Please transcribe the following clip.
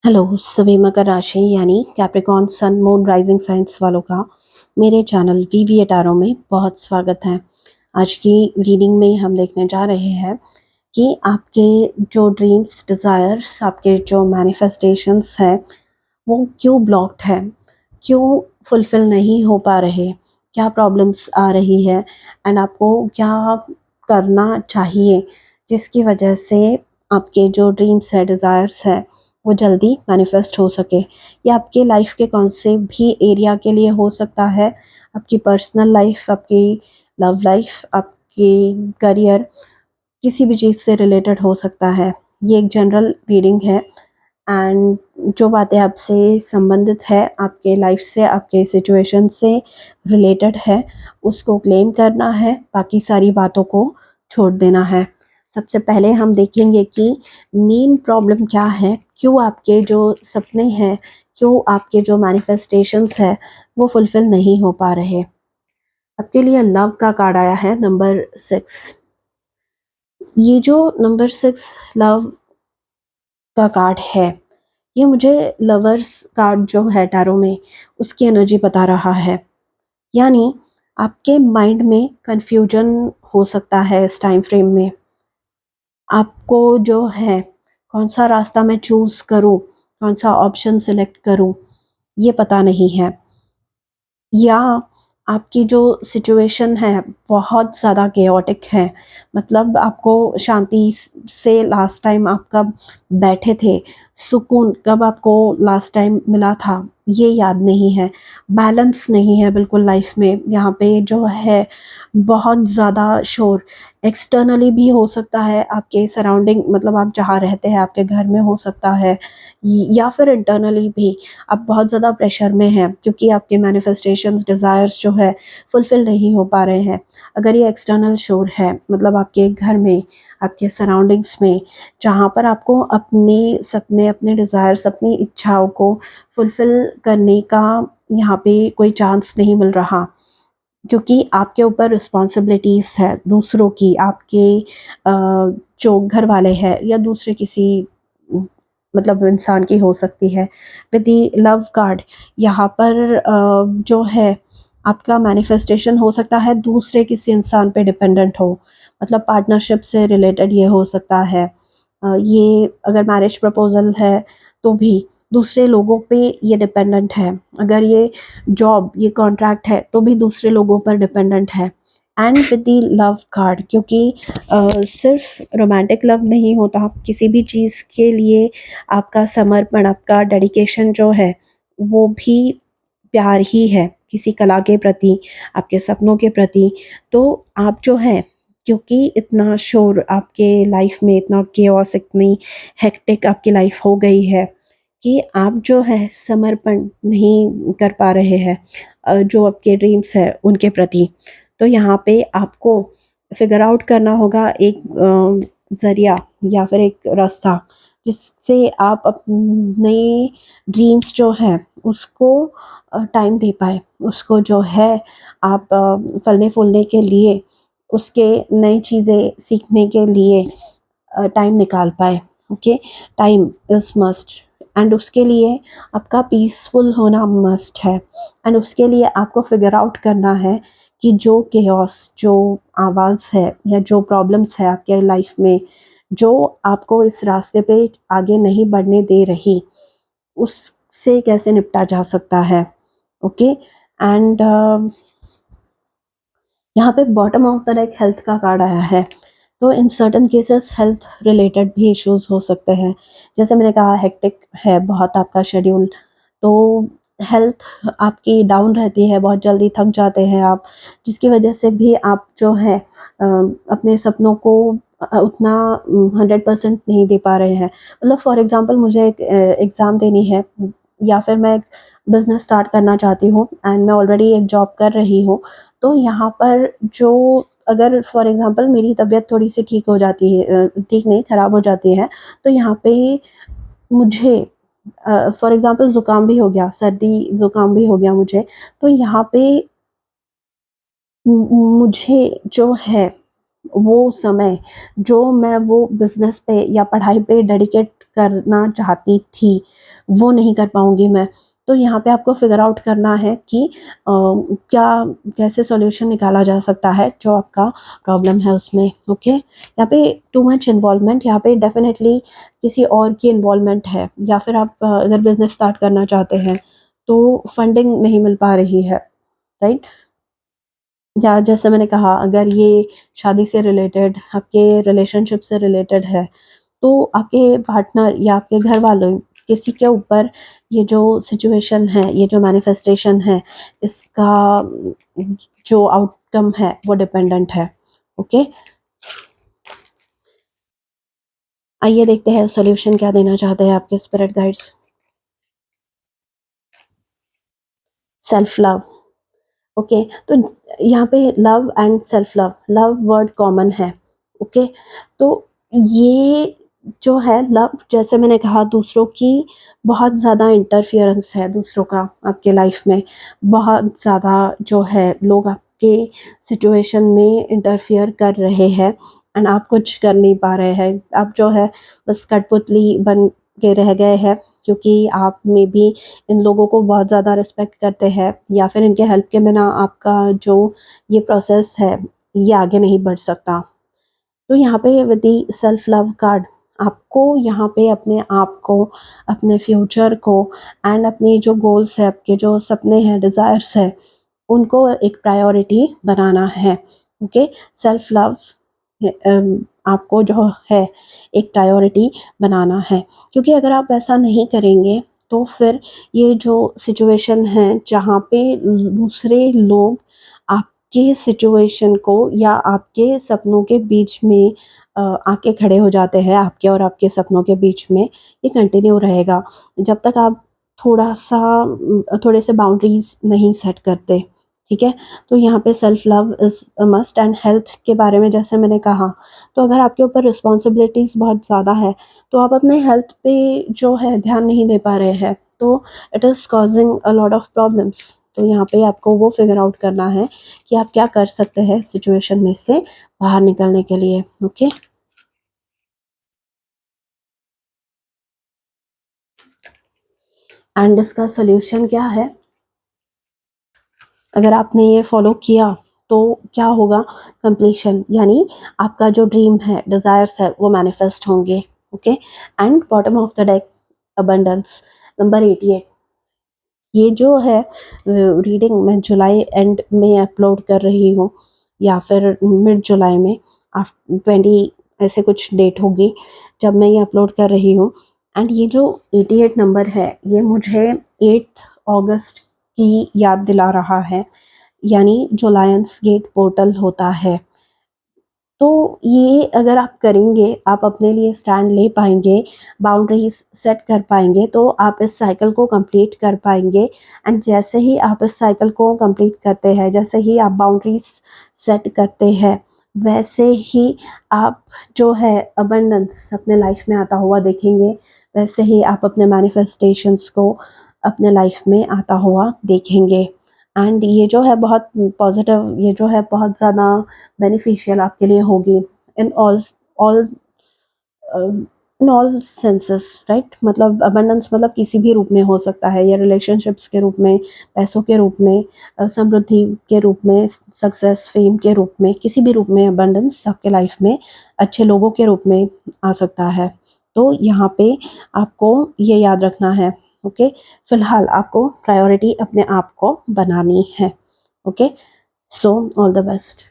Hello सभी मकर राशि यानी Capricorn sun moon rising signs वालों का मेरे चैनल वीवी अटारो में बहुत स्वागत है। आज की रीडिंग में हम देखने जा रहे हैं कि आपके जो ड्रीम्स डिज़ायर्स आपके जो मैनिफेस्टेशंस हैं वो क्यों ब्लॉक्ड है, क्यों फुलफिल नहीं हो पा रहे, क्या प्रॉब्लम्स आ रही है एंड आपको क्या करना चाहिए जिसकी वजह से आपके जो ड्रीम्स है डिज़ायर्स है वो जल्दी मैनिफेस्ट हो सके। ये आपके लाइफ के कौन से भी एरिया के लिए हो सकता है, आपकी पर्सनल लाइफ, आपकी लव लाइफ, आपकी करियर, किसी भी चीज़ से रिलेटेड हो सकता है। ये एक जनरल रीडिंग है एंड जो बातें आपसे संबंधित है, आपके लाइफ से, आपके सिचुएशन से रिलेटेड है, उसको क्लेम करना है, बाकी सारी बातों को छोड़ देना है। सबसे पहले हम देखेंगे कि मेन प्रॉब्लम क्या है, क्यों आपके जो सपने हैं, क्यों आपके जो मैनिफेस्टेशंस है वो फुलफिल नहीं हो पा रहे। आपके लिए लव का कार्ड आया है नंबर 6। ये जो नंबर 6 लव का कार्ड है, ये मुझे लवर्स कार्ड जो है टैरो में उसकी एनर्जी बता रहा है। यानी आपके माइंड में कंफ्यूजन हो सकता है इस टाइम फ्रेम में। आपको जो है कौन सा रास्ता मैं चूज़ करूँ, कौन सा ऑप्शन सेलेक्ट करूँ, ये पता नहीं है। या आपकी जो सिचुएशन है बहुत ज़्यादा केओटिक है, मतलब आपको शांति से लास्ट टाइम आप कब बैठे थे, सुकून कब आपको लास्ट टाइम मिला था, ये याद नहीं है। बैलेंस नहीं है बिल्कुल लाइफ में। यहाँ पे जो है बहुत ज़्यादा शोर, एक्सटर्नली भी हो सकता है, आपके सराउंडिंग मतलब आप जहाँ रहते हैं आपके घर में हो सकता है, या फिर इंटरनली भी आप बहुत ज़्यादा प्रेशर में हैं क्योंकि आपके मैनिफेस्टेशंस डिज़ायर्स जो है फुलफ़िल नहीं हो पा रहे हैं। अगर ये एक्सटर्नल शोर है मतलब आपके घर में, आपके सराउंडिंग्स में, जहाँ पर आपको अपने सपने, अपने डिज़ायर्स, अपनी इच्छाओं को फुलफ़िल करने का यहाँ पे कोई चांस नहीं मिल रहा, क्योंकि आपके ऊपर रिस्पॉन्सिबिलिटीज़ है दूसरों की, आपके जो घर वाले हैं या दूसरे किसी मतलब इंसान की हो सकती है। विद द लव कार्ड यहाँ पर जो है आपका मैनिफेस्टेशन हो सकता है दूसरे किसी इंसान पे डिपेंडेंट हो, मतलब पार्टनरशिप से रिलेटेड ये हो सकता है। ये अगर मैरिज प्रपोजल है तो भी दूसरे लोगों पे ये डिपेंडेंट है। अगर ये जॉब, ये कॉन्ट्रैक्ट है तो भी दूसरे लोगों पर डिपेंडेंट है। And with the love card क्योंकि सिर्फ रोमांटिक लव नहीं होता, किसी भी चीज़ के लिए आपका समर्पण, आपका डेडिकेशन जो है वो भी प्यार ही है, किसी कला के प्रति, आपके सपनों के प्रति। तो आप जो है, क्योंकि इतना शोर आपके लाइफ में, इतना केओस, इतनी हेक्टिक आपकी लाइफ हो गई है कि आप जो है समर्पण नहीं कर पा रहे हैं जो आपके ड्रीम्स है उनके प्रति। तो यहाँ पे आपको फिगर आउट करना होगा एक ज़रिया या फिर एक रास्ता जिससे आप अपने ड्रीम्स जो है उसको टाइम दे पाए, उसको जो है आप फलने फूलने के लिए, उसके नई चीज़ें सीखने के लिए टाइम निकाल पाए। Okay, time is must and उसके लिए आपका पीसफुल होना मस्ट है। एंड उसके लिए आपको फिगर आउट करना है कि जो केओस, जो आवाज़ है या जो प्रॉब्लम्स है आपके लाइफ में, जो आपको इस रास्ते पे आगे नहीं बढ़ने दे रही, उससे कैसे निपटा जा सकता है। ओके एंड यहाँ पे bottom of the deck health का कार्ड आया है। तो in certain cases health related भी इश्यूज हो सकते हैं। जैसे मैंने कहा हेक्टिक है बहुत आपका शेड्यूल, तो हेल्थ आपकी डाउन रहती है, बहुत जल्दी थक जाते हैं आप, जिसकी वजह से भी आप जो है अपने सपनों को उतना 100% नहीं दे पा रहे हैं। मतलब फॉर एग्जांपल मुझे एक एग्ज़ाम देनी है या फिर मैं एक बिज़नेस स्टार्ट करना चाहती हूँ एंड मैं ऑलरेडी एक जॉब कर रही हूँ। तो यहाँ पर जो अगर फॉर एग्जांपल मेरी तबीयत थोड़ी-सी ठीक हो जाती है, ठीक नहीं खराब हो जाती है, तो यहाँ पे मुझे फॉर एग्जांपल ज़ुकाम भी हो गया, सर्दी-ज़ुकाम भी हो गया मुझे, तो यहाँ पे मुझे जो है वो समय, जो मैं वो बिज़नेस पे या पढ़ाई पे डेडिकेट करना चाहती थी वो नहीं कर पाऊंगी मैं। तो यहाँ पे आपको फिगर आउट करना है कि क्या कैसे सॉल्यूशन निकाला जा सकता है जो आपका प्रॉब्लम है उसमें। ओके, यहाँ पे टू मच इन्वॉल्वमेंट, यहाँ पे डेफिनेटली किसी और की इन्वॉल्वमेंट है, या फिर आप अगर बिजनेस स्टार्ट करना चाहते हैं तो फंडिंग नहीं मिल पा रही है, राइट। या जैसे मैंने कहा, अगर ये शादी से रिलेटेड, आपके रिलेशनशिप से रिलेटेड है, तो आपके पार्टनर या आपके घर वालों किसी के ऊपर ये जो सिचुएशन है, ये जो मैनिफेस्टेशन है, इसका जो आउटकम है वो डिपेंडेंट है। ओके, आइए देखते हैं सॉल्यूशन क्या देना चाहते हैं आपके spirit guides. Self love. Okay, तो यहाँ पे love and self love, love word common है। ओके, तो ये जो है लव, जैसे मैंने कहा, दूसरों की बहुत ज़्यादा इंटरफियरेंस है, दूसरों का आपके लाइफ में बहुत ज़्यादा जो है लोग आपके सिचुएशन में इंटरफियर कर रहे हैं एंड आप कुछ कर नहीं पा रहे हैं। आप जो है बस कठपुतली बन के रह गए हैं, क्योंकि आप में भी इन लोगों को बहुत ज़्यादा रिस्पेक्ट करते हैं, या फिर इनके हेल्प के बिना आपका जो ये प्रोसेस है ये आगे नहीं बढ़ सकता। तो यहाँ पे with the self love card, आपको यहाँ पे अपने आप को, अपने फ्यूचर को एंड अपने जो गोल्स है, आपके जो सपने हैं, डिज़ायर्स है, उनको एक प्रायोरिटी बनाना है। ओके, सेल्फ लव आपको जो है एक प्रायोरिटी बनाना है, क्योंकि अगर आप ऐसा नहीं करेंगे तो फिर ये जो सिचुएशन है जहाँ पे दूसरे लोग आपके सिचुएशन को या आपके सपनों के बीच में आके खड़े हो जाते हैं, आपके और आपके सपनों के बीच में, ये कंटिन्यू रहेगा जब तक आप थोड़े से बाउंड्रीज नहीं सेट करते। ठीक है, तो यहाँ पे self love is a must. And health के बारे में जैसे मैंने कहा, तो अगर आपके ऊपर रिस्पॉन्सिबिलिटीज़ बहुत ज़्यादा है तो आप अपने हेल्थ पे जो है ध्यान नहीं दे पा रहे हैं, तो it is causing a lot of problems. तो यहाँ पे आपको वो फिगर आउट करना है कि आप क्या कर सकते हैं सिचुएशन में से बाहर निकलने के लिए। ओके, एंड इसका सोल्यूशन क्या है, अगर आपने ये फॉलो किया तो क्या होगा, कंप्लीशन, यानी आपका जो ड्रीम है, डिजायर्स है, वो मैनिफेस्ट होंगे। Okay, and bottom of the deck, abundance, number 88। ये जो है रीडिंग मैं जुलाई एंड में अपलोड कर रही हूँ, या फिर मिड जुलाई में, 20 ऐसे कुछ डेट होगी जब मैं ये अपलोड कर रही हूँ। एंड ये जो 88 नंबर है, ये मुझे 8 अगस्त की याद दिला रहा है, यानी जो लायंस गेट पोर्टल होता है। तो ये अगर आप करेंगे, आप अपने लिए स्टैंड ले पाएंगे, बाउंड्रीज सेट कर पाएंगे, तो आप इस साइकिल को कंप्लीट कर पाएंगे। एंड जैसे ही आप इस साइकिल को कंप्लीट करते हैं, जैसे ही आप बाउंड्रीज सेट करते हैं, वैसे ही आप जो है अबंडेंस अपने लाइफ में आता हुआ देखेंगे, वैसे ही आप अपने मैनिफेस्टेशंस को अपने लाइफ में आता हुआ देखेंगे। एंड ये जो है बहुत पॉजिटिव, ये जो है बहुत ज़्यादा बेनिफिशियल आपके लिए होगी in all in all senses, right. मतलब अबंडेंस मतलब किसी भी रूप में हो सकता है, या रिलेशनशिप्स के रूप में, पैसों के रूप में, समृद्धि के रूप में, सक्सेस, फेम के रूप में, किसी भी रूप में अबंडेंस आपके लाइफ में अच्छे लोगों के रूप में आ सकता है। तो यहाँ पे आपको ये याद रखना है। ओके, फिलहाल आपको प्रायोरिटी अपने आप को बनानी है। Okay, so all the best.